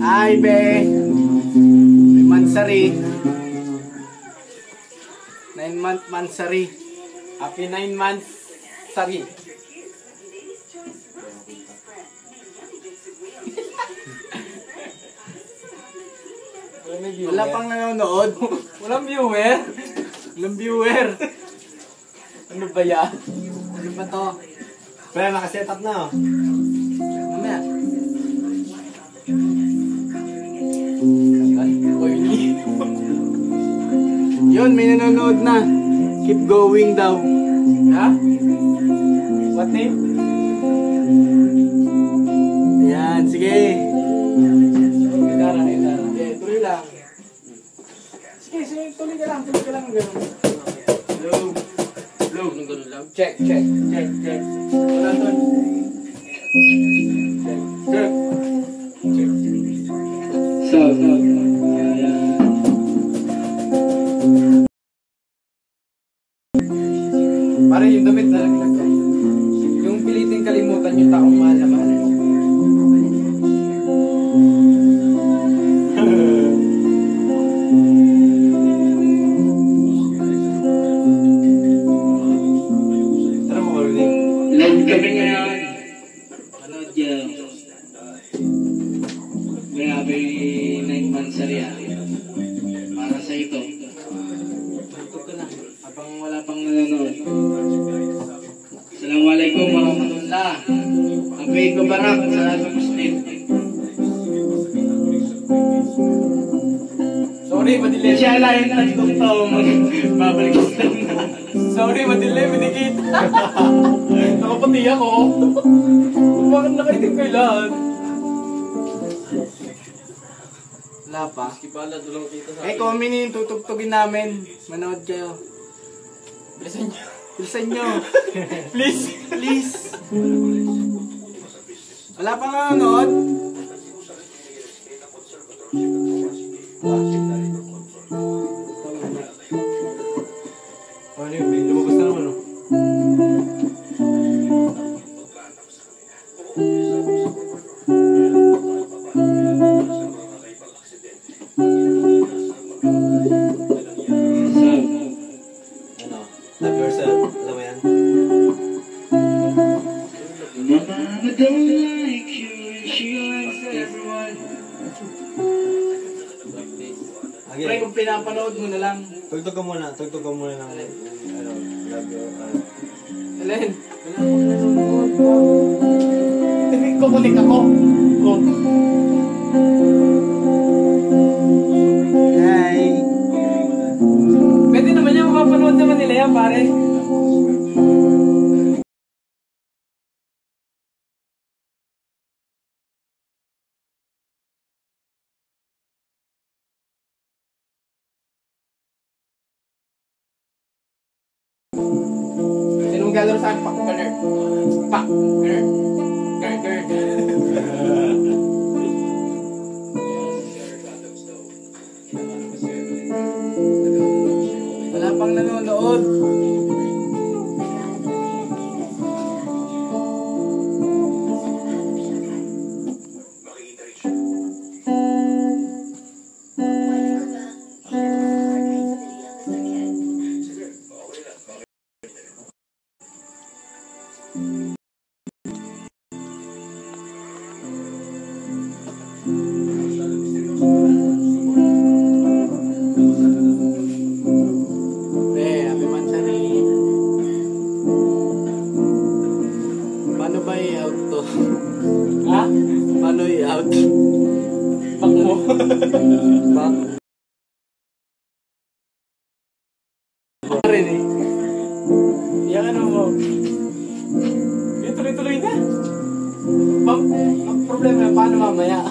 Ay, be. May mansari. 9-month mansari. Happy 9 months, Sari. Wala pang nanonood. Walang viewer. Walang viewer. Ano ba yan? Ano ba to? Pero nakaset up na, oh. Mamaya. Yun, may nanonood na. Keep going daw. Ha? What name? Ayan, sige. Gitara. Okay, tuloy lang. Sige, tuloy ka lang. Ganun. Hello. Anong ganun lang? Check. Wala doon. Check. So. Parang yung damit na laglag ko. Yung piliting kalimutan yung taong mahal na mahal mo. Tara mo, Marvin. Live kami ngayon. Manood dyan. Grabe 9 months area. Para sa ito. Ito ka na. Habang wala pang nanonood. Assalamualaikum warahmatullah. Ang Eid Mubarak sa lahat ng Muslim. Sorry, madilim. Inshallah yung tatlong taong babalik Islam na. Sorry, madilim. Hindi kita. Nakapati ako. Bakit nakaitim kayo lahat? Wala pa. Kipala, tulong kita sa Eh, kung yung tutugtugin namin, manood kayo. Bilisan niyo. Bilisan nyo. Please. Wala pang nanonood. Ano yun, may lumabas na naman, oh. Ano? Love yourself. Alam mo yan? My mama don't like you and she likes everyone. Pre, Again, kung pinapanood mo na lang. tugtog ka muna ng, ano, love you, Alen, wala pang nanonood. Kukulik ako. Oh. Hi. Pwede naman yan, mapapanood naman nila yan, pare. Sinong gagawin sa akin? Pak-gunner. Pak-gunner. Wala pang nanonood. Happy Mansari. Paano ba i-out to? Ha? Paano i-out? Pak mo. Back. Rin eh. Yang ano mo. Tuloy-tuloy na. Ang problema, paano mamaya?